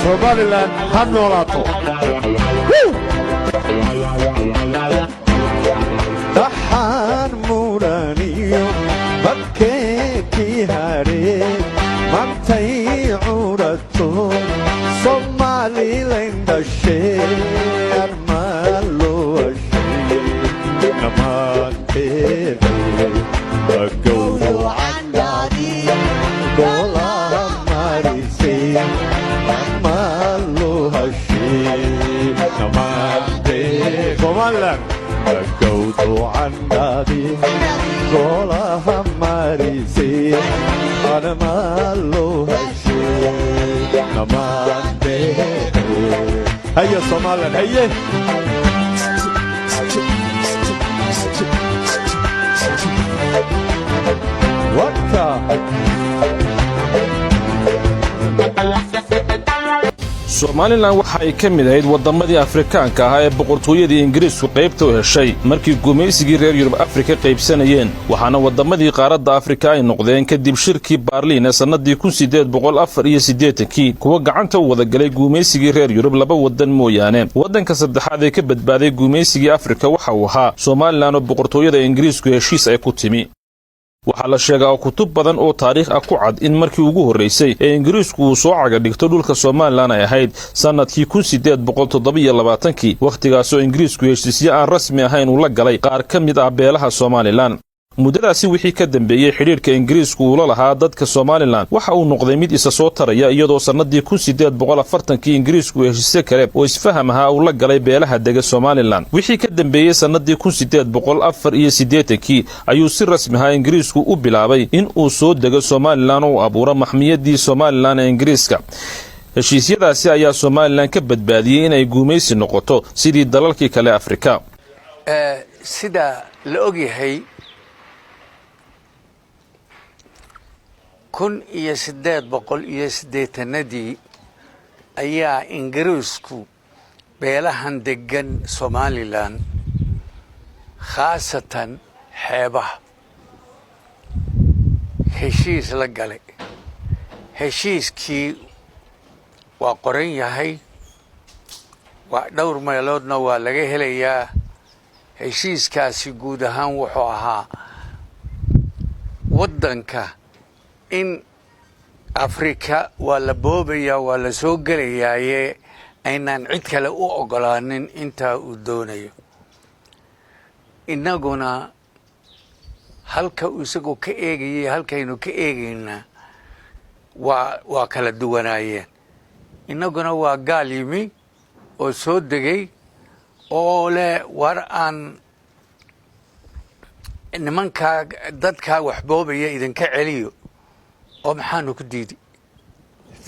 Somaliland ha noolaato. Dhaxaan muraniyo badkeekii haree mantay curato Somaliland dhashee armaan loo hashee dhammaanteedee agowdocandhaadii golaha marisay armaan loo hashee dhammaanteed Somaliland agowdocandhaadii golaha marisay armaan loo hashee dhammaanteed هيا Somaliland هيا وقتا Somaliland waxa ay ka mid ahayd wadamadii Afrikaanka ah ee boqortooyadii Ingiriisku qaybta u heshay markii gumaysigii reer Yurub Afrika qaybsanayeen waxaana wadamadii qaaradda Afrika ay noqdeen kadib shirkii Berlin ee sanadii 1884 kuwa gacanta u wada galay gumaysigii reer Yurub laba wadan mooyaane wadanka saddexaad ee ka badbaaday gumaysigii Afrika waxa uu ahaa Somaliland oo boqortooyada Ingiriisku heshiis ay ku timi waxaa la sheegaa kutub badan oo taariikh ah ku cad in markii ugu horeysay ee Ingiriisku uu soo caga dhigto dhulka Somaliland ay ahayd sanadkii 1827 waqtigaas oo Ingiriisku heshiisyo aan rasmi ahayn uu la galay qaar ka mid ah beelaha Somaliland muddadaasi wixii ka dambeeyay xiriirka Ingiriisku uu la lahaa dadka Somaliland waxa uu noqday mid isa soo taraya iyadoo sanadii 1840 Ingiriisku heshiisyo kale oo isfaham ahaa uu la galay beelaha dega Somaliland wixii ka dambeeyay sanadii 1884 ayuu si rasmi ah Ingiriisku u bilaabay in uu soo dego Somaliland oo abuuro maxmiyadii Somaliland ee Ingiriiska heshiisyadaasi ayaa Somaliland ka badbaadiyay in ay guumaysi noqoto sidii dalalkii kale Afrika sida la ogyahay 1880 ayaa Ingiriisku beelahan degan Somaliland khaasatan xeebaha heshiis la galay heshiiskii waa qoran yahay waa dhowr meeloodna waa laga helayaa heshiiskaasi guud ahaan wuxuu ahaa wadanka in Afrika waa la boobaya waa la soo galayaa aynaan cid kale u ogolaanin inta uu doonayo inaguna halka isagu ka eegayay halkaynu ka eegayna waa kala duwanaayeen inaguna waa gaal yimi oo soo degay oo le war aan nimanka dadka wax boobaya idinka celiyo oo maxaanu ku diiday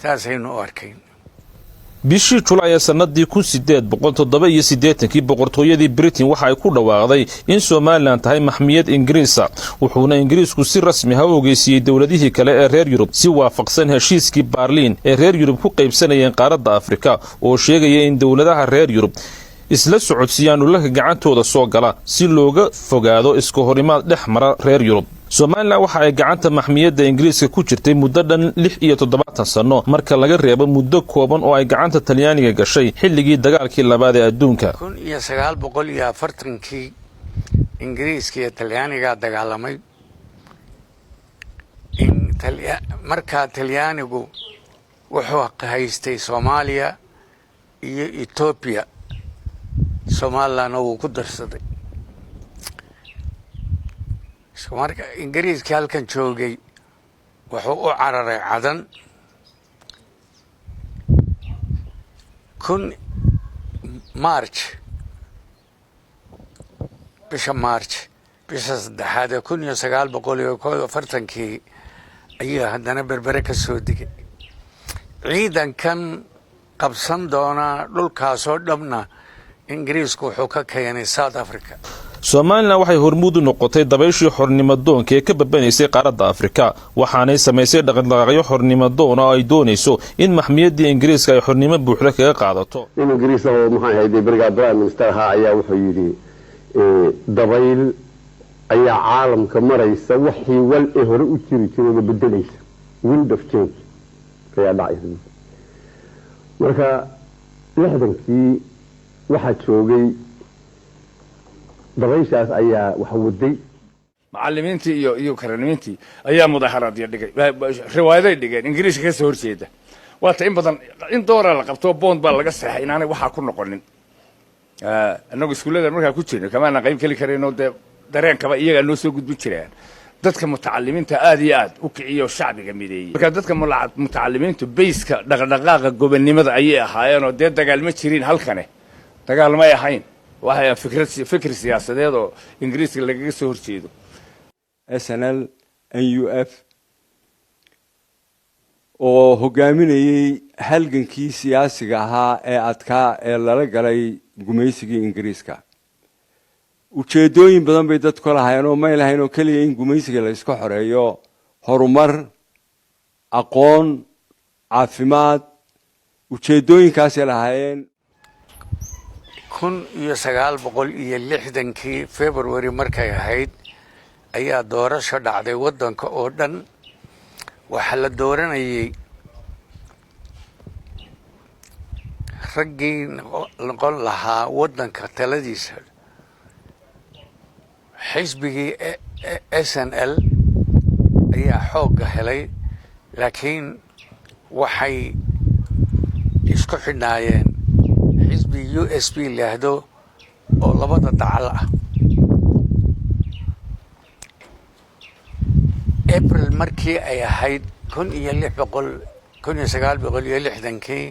saasaynu arkayn bishii July ee sanadii 1887 boqortooyadii Britain waxa ay ku dhawaaqday in Somaliland tahay maxmiyad Ingiriisa wuxuuna Ingiriisku si rasmi ah u ogeysiyay dawladihii kale ee reer Yurub si waafaqsan heshiiskii Berlin ee reer Yurub ku qaybsanayeen qaaradda Afrika oo sheegaya in dawladaha reer Yurub isla socodsiiyaan ulaka gacantooda soo gala si looga fogaado iska horimaad dhex mara reer Yurub Somaliland waxa ay gacanta maxmiyadda Ingiriiska ku jirtay muddo dhan 76 sano marka laga reebo muddo kooban oo ay gacanta Talyaaniga gashay xilligii dagaalkii labaad ee adduunka 1940 Ingiriiska iyo Talyaaniga dagaalamay marka Talyaanigu wuxuu haystay Soomaaliya iyo Ethiopia Somaliland uu ku darsaday marka Ingiriiska halkan joogay wuxuu u cararay Cadan March bisha saddexaad 1940 ayaa haddana berbere ka soo digay ciidankan qabsan doona dhulkaasoo dhabna Ingiriisku wuxuu ka keenay South Africa Somaliland waxay hormuud u noqotay dabayshii xornimadoonka ee ka badbanaysay qaaradda Afrika waxaanay samaysay dhaqdhaqaaqyo xornimadoon oo ay doonayso in maxmiyadii Ingiriiska ay xornimo buuxda kaga qaadato Ingiriiska oo maxay hayday brigaad prime minister ayaa wuxuu yiri dabayl ayaa caalamka maraysa wixii wal ee hore u jiri jiray bedelaysa wind of change ayaa dhacaysa marka lixdankii waxaa joogay dabayshaas ayaa wax waday macallimiintii iyo karanimintii ayaa mudaharaadyo dhigay riwaayaday dhigeen ingiriiska ka soo horjeeda waata in badan in doora la qabto bond baa laga saxay inaanay waxa ku noqonin annagu iskuulada markaa ku jirnay kamaana qayb kali kareenoo dee dareenkaba iyagaa noo soo gudbin jireen dadka mutacalimiinta aad iyo aad u kiciyo shacbiga mideeyey marka dadka mutacalimiintu bayska dhaqdhaqaaqa gobonnimada ayay ahaayeenoo dee dagaal ma jirin halkane dagaal may ahayn waxay fikir siyaasadeed oo ingiriiska lagaga soo horjeedo SNL NUF oo hogaaminayay halgankii siyaasiga ahaa ee adkaa ee lala galay gumaysigii ingiriiska ujeedooyin badan bay dadku lahaayeen oo may lahayn oo keliya in gumaysiga la iska xoreeyo horumar aqoon caafimaad ujeedooyinkaasay lahaayeen 1960kii February markay ahayd ayaa doorasho dhacday wadanka oo dhan waxa la dooranayay raggii noqon lahaa wadanka taladiisa xisbigii SNL ayaa xoogga helay laakiin waxay isku xidhnaayeen xisbi USP laahdo oo labada dacal ah April markii ay ahayd 1960kii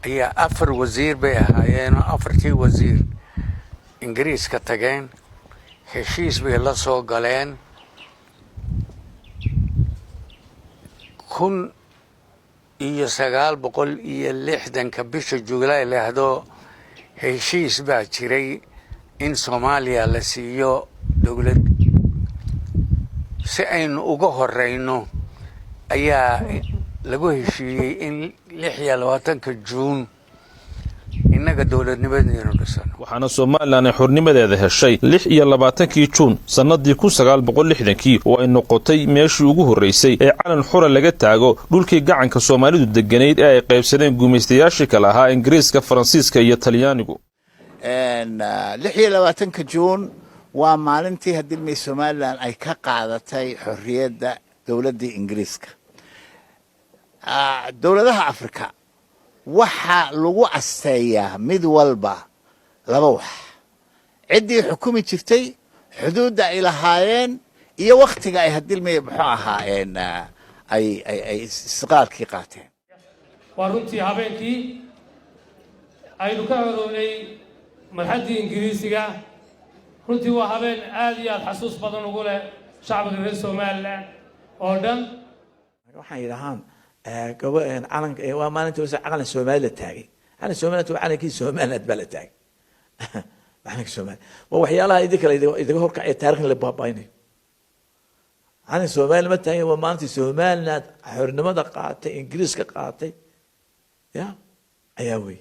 ayaa 4 wasiir bay ahaayeen oo 4tii wasiir ingiriiska tageen heshiis bay la soo galeen 1960 bisha July laahdo heshiis baa jiray in Soomaaliya la siiyo dawlad si aynu uga horeyno ayaa lagu heshiiyey in 26 Juun innaga dawladnimadeena dhisano waxaana Soomaaliland ay xornimadeeda heshay 26 Juun sanadii 1960kii oo ay noqotay meeshii ugu horeysay ee calan xura laga taago dhulkii gacanka Soomaalidu deganeed ee ay qaybsadeen gumaystayaashii kala ahaa Ingiriiska Faransiiska iyo Talyaanigu 26 Juun waa maalintii hadilmay Soomaaliland ay ka qaadatay xorriyadda dawladda Ingiriiska dawladaha Afrika waxa lagu asteeyaa mid walba laba wax cidii xukumi jirtay xuduudda ay lahaayeen iyo waqtiga ay hadilmay muxuu ahaayeen ay istiqlaalkii qaateen waa runtii habeenkii aynu ka hodownay marxaddii Ingiriisiga runtii waa habeen aad iyo aad xasuus badan ugu leh shacbiga reer Soomaaliland oo dhan waxaan yiraahdaan calanka waa maalintii uu calan Soomaaliland taagay calan Soomaaliland waa calankii Soomaaliland baa la taagay calanka Soomaaliland waa waxyaalaha idiga horkacay taariikhda la baabaynay calan Soomaaliland ma taagay waa maalintii Soomaaliland xornimada qaatay Ingiriiska qaatay ya ayaa weey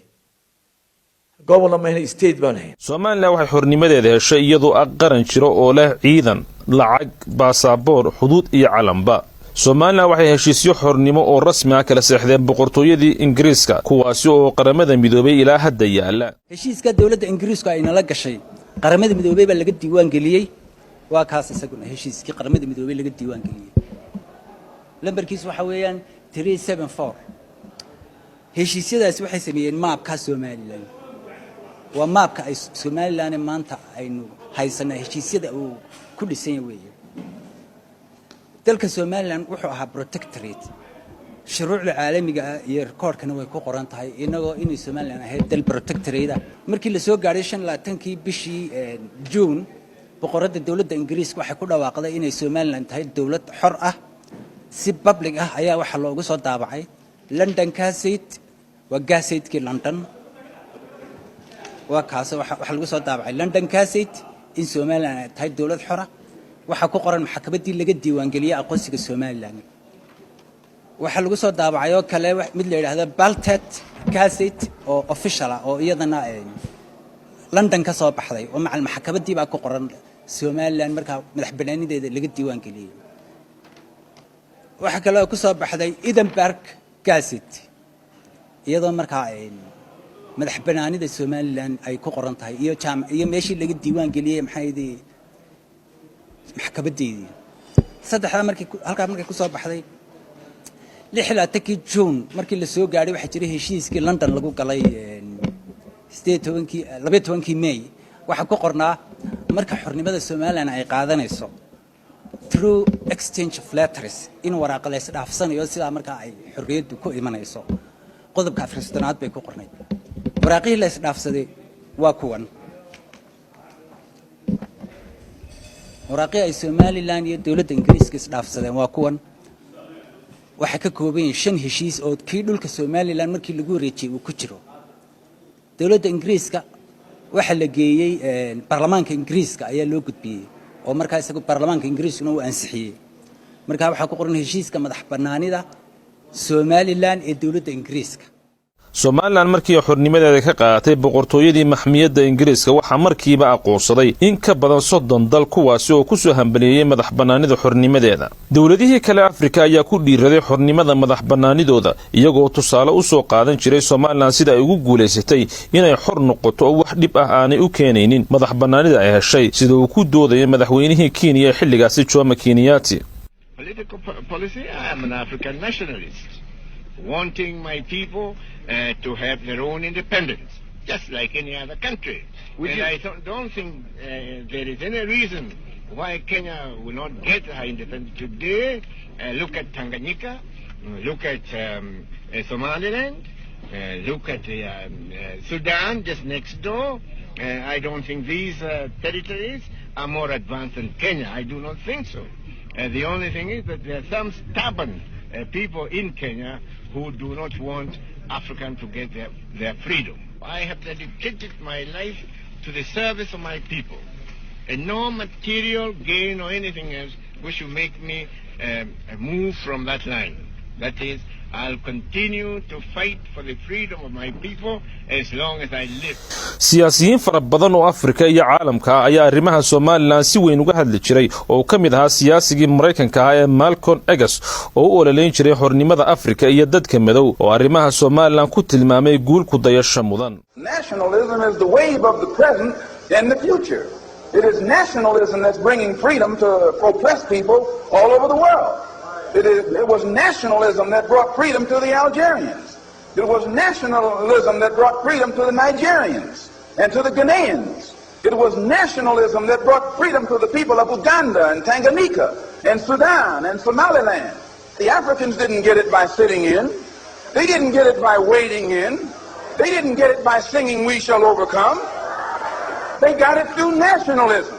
Soomaaliland waxay xornimadeeda heshay iyadoo qaran jiro oo leh ciidan lacag baasaboor xuduud iyo calanba Soomaaliland waxay heshiisyo xornimo oo rasmi ah kala saxdeen boqortooyadii Ingiriiska kuwaasi oo qaramada midoobay ilaa hadda yaala heshiiska dawladda Ingiriiska ay nala gashay qaramada midoobay baa laga diiwaan galiyay waa kaas isaguna heshiiskii qaramada midoobay laga diiwaan galiyay lambarkiisu waxa weeyaan 374 heshiisyadaasi waxay sameeyeen maabka Soomaaliland waa maabka ay Soomaaliland maanta aynu haysana heshiisyada uu ku dhisan yahay dalka Soomaaliland wuxuu ahaa protectorate shuruucda caalamiga ah iyo rekoorkana way ku qoran tahay inagoo inay Soomaaliland ahayd dal protectorate markii la soo gaaray 25kii bishii June boqorada dawladda Ingiriiska waxay ku dhawaaqday inay Soomaaliland tahay dawlad xor ah si public ah ayaa waxa loogu soo daabacay London Gazette waa Gazette-kii London وكاسة وحلو صوت تابع لندن كاسيت إن سومالي تهاي الدولة حرة وحكوا قرن محكمة دي اللي قد ديوانجلية أقصى السومالي لاني وحلو صوت تابع يو كلا مثل هذا بالتت كاسيت أو official أو أيضا london ka soo baxday oo macal maxkamaddii baa ku qoran somaliland markaa madax bannaanideeda laga diiwaan geliyey waxa kale oo ku soo baxday edinburgh gazette iyadoo markaa madax bannaanida somaliland ay ku qoran tahay iyo meeshii laga diiwaan geliyey maxay maxkamaddeedii saddexdaa halkaa markay ku soo baxday 16 June markii la soo gaaray waxa jiray heshiiskii London lagu galay 12 May waxa ku qornaa marka xornimada Soomaaliland ay qaadanayso through exchange of letters in waraaqo la isdhaafsanayo sida marka ay xorriyadu ku imanayso qodobka Afristanaad bay ku qornay waraaqihii la isdhaafsaday waa kuwan waraaqii ay Soomaaliland iyo dawladda Ingiriiska isdhaafsadeen waa kuwan waxa ka kooban 5 heshiis oo kii dhulka Soomaaliland markii lagu wareejiyay uu ku jiro dawladda Ingiriiska waxa la geeyay baarlamaanka Ingiriiska ayaa loo gudbiyay oo markaa isagu baarlamaanka Ingiriiska uu ansixiyay markaa waxa ku qoran heshiiska madax bannaanida Soomaaliland ee dawladda Ingiriiska Soomaaliland markii xornimadeeda ka qaadatay boqortooyadii maxmiyadda Ingiriiska waxa markiiba aqoonsaday in ka badan 30 dal kuwaasi oo ku soo hambaliyay madax bannaanida xornimadeeda dawladihii kale Afrika ayaa ku dhiiraday xornimada madax bannaanidooda iyagoo tusaale u soo qaadan jiray Soomaaliland sida ay ugu guuleysatay inay xor noqoto oo wax dhib ah aanay u keenaynin madax bannaanida ay heshay sida uu ku doodayay madaxweynihii Kenya xilligaasi Jomo Kenyatta Political policy I am an African nationalist wanting my people to have their own independence, just like any other country. And I don't think there is any reason why Kenya will not get her independence today. Look at Tanganyika, look at Somaliland, look at Sudan just next door. I don't think these territories are more advanced than Kenya. I do not think so. The only thing is that there are some stubborn people in Kenya who do not want African to get their freedom. I have dedicated my life to the service of my people. And no material gain or anything else which will make me move from that line. That is, I'll continue to fight for the freedom of my people as long as I live. siyaasiyiin fara badan oo Afrika iyo caalamka ayaa arrimaha Soomaaliland si weyn uga hadli jiray oo kamid ahaa siyaasigii Mareykanka ah ee Malcolm X oo u ololeyn jiray xornimada Afrika iyo dadka madow oo arrimaha Soomaaliland ku tilmaamay guul ku dayasho mudan. Nationalism is the wave of the present and the future. It is nationalism that's bringing freedom to oppressed people all over the world. It was nationalism that brought freedom to the Algerians. It was nationalism that brought freedom to the Nigerians and to the Ghanaians. It was nationalism that brought freedom to the people of Uganda and Tanganyika and Sudan and Somaliland. The Africans didn't get it by sitting in. They didn't get it by waiting in. They didn't get it by singing "We Shall Overcome." They got it through nationalism.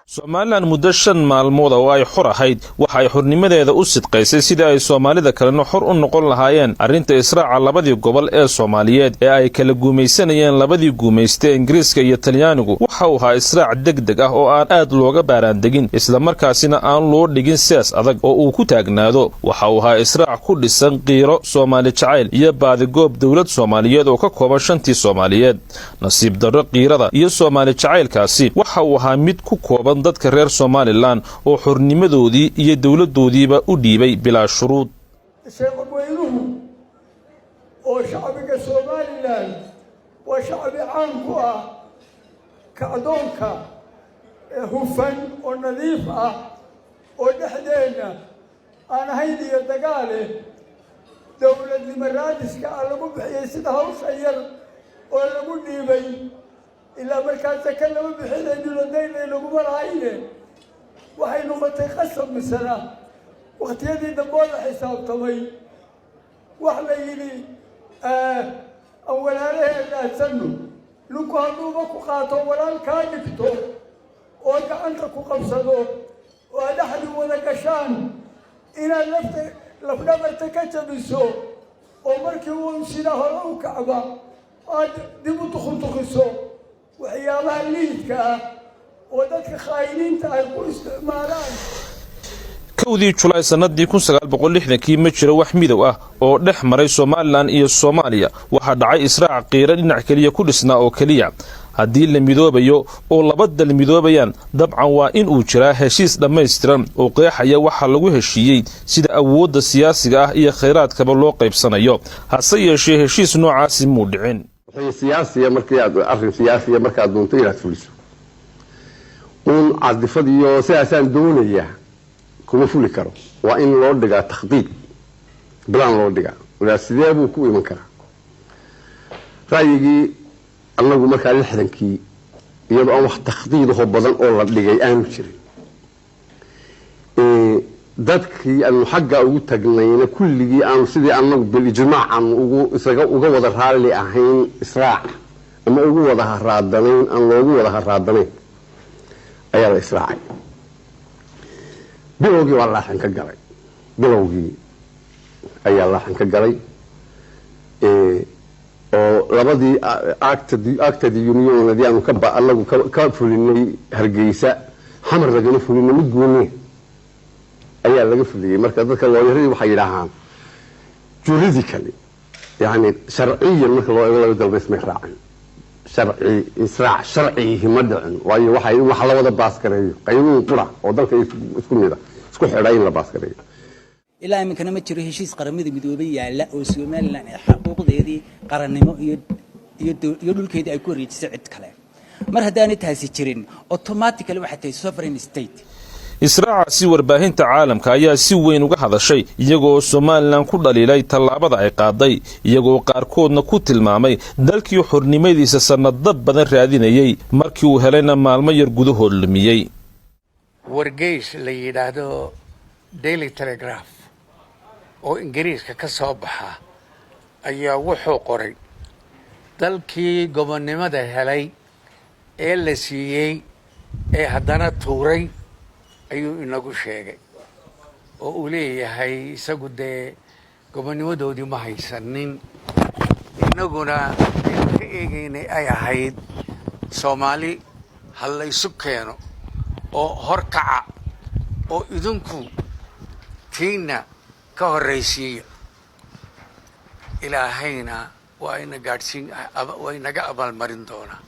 Soomaaliland muddo 5 maalmood oo ay xor ahayd waxa ay xornimadeeda u sidqaysay sida ay Soomaalida kalena xor u noqon lahaayeen arinta israaca labadii gobol ee Soomaaliyeed ee ay kala guumaysanayeen labadii guumaystay Ingiriiska iyo Talyaanigu waxa uu ahaa israac degdeg ah oo aan aad looga baaraan degin isla markaasina aan loo dhigin siyaas adag oo uu ku taagnaado waxa uu ahaa israac ku dhisan qiiro Soomaali jacayl iyo baadigoob dawlad Soomaaliyeed oo ka kooban 5 Soomaaliyeed nasiib darro qiirada iyo Soomaali jacaylkaasi waxa uu ahaa mid ku kooban dadka reer Somaliland oo xornimadoodii iyo dawladoodiiba u dhiibay bilaa shuruud shaqooyinuu oo shacbiga Somaliland waa shacbi caan ku ah kacdoonka hufan oo nadiif ah oo dhexdeena aan ahayn iyo dagaale dawladnimo raadiska lagu bixiyay sida hawsha yar oo lagu dhiibay ilaa markaas ka laba bixinay dawladayna lagu marayay waxay noqotay qasab misana waqtiyadii dambe la xisaabtamay wax la yiri awalaaleeda sanu lugu haduuba ku qaato walaalka dhigto oo gacanta ku qabsado oo dhaxdi wada gashaan ina lafdhabarta ka jabiso oo markii uu sida hore u kacba aad dib u tukhuntuqiso waxyaabaha liidka oo dadka khayriinta ay ku isticmaalaan kowdii July sanadii 1960 ma jiro wax midow ah oo dhex maray Soomaaliland iyo Soomaaliya waxa dhacay israac qiiro dhinac kaliya ku dhisnaa oo kaliya haddii la midoobayo oo laba dal midoobayaan dabcan waa in uu jiraa heshiis dhammaystiran oo qeexaya waxa lagu heshiiyey sida awoodda siyaasiga ah iyo khayraadkaba loo qaybsanayo hase yeeshee heshiis noocaasi muu dhicin siyaasiya markii aad arrin siyaasiya markaad doonto inaad fuliso cadifad iyo sidaasaan doonaya kuma fuli karo waa in loo dhigaa takhdiid bilaan loo dhigaa walaa sidee buu ku iman karaa ra'yigii annagu markaa 60kii iyadoo aan wax takhdiid oo badan oo la dhigay aanu jirin dadkii aanu xagga ugu tagnayna kulligii aanu sidii annagu bil ijmaacan uga wada raalli ahayn israac ama ugu wada haraadanayn aan loogu wada haraadanayn ayaa la israacay bilowgii waa laaxan ka galay bilowgii ayaa laaxan ka galay oo labadii actadi unionadii aanu anagu ka fulinay hargeysa xamar lagana fulinay mid gooni ayaa laga fuliyey marka dadka looyaradii waxay yidhaahaan juridically yani sharciyan marka loo eego laba dalba ismay raacin sharci israac sharcihi ma dhicin waayo wax la wada baaskareeyo qaynuun qura oo dalka isku mid ah isku xidhay in la baaskareeyo ilaa iminkana ma jiro heshiis qaramada midoobay yaala oo Soomaaliland ay xuquuqdeedii qarannimo iyo dhulkeedii ay ku wareejisay cid kale mar haddaanay taasi jirin automatically waxa tahay sovereign state israacaasi warbaahinta caalamka ayaa si weyn uga hadashay iyagoo Soomaaliland ku dhaliilay tallaabada ay qaaday iyagoo qaarkoodna ku tilmaamay dalkii xornimadiisa sanado badan raadinayay markii uu helayna maalmo yar gudahood lumiyay wargeys la yiraahdo Daily Telegraph oo Ingiriiska ka soo baxa ayaa wuxuu qoray dalkii gobonnimada helay ee la siiyay ee haddana tuuray ayuu inagu sheegay oo uu leeyahay isagu dee gobonnimadoodii ma haysanin inaguna ka eegaynay ay ahayd Soomaali hal la isu keeno oo horkaca oo idinku tiina ka horreysiiya ilaahayna waa inaga abaalmarin doonaa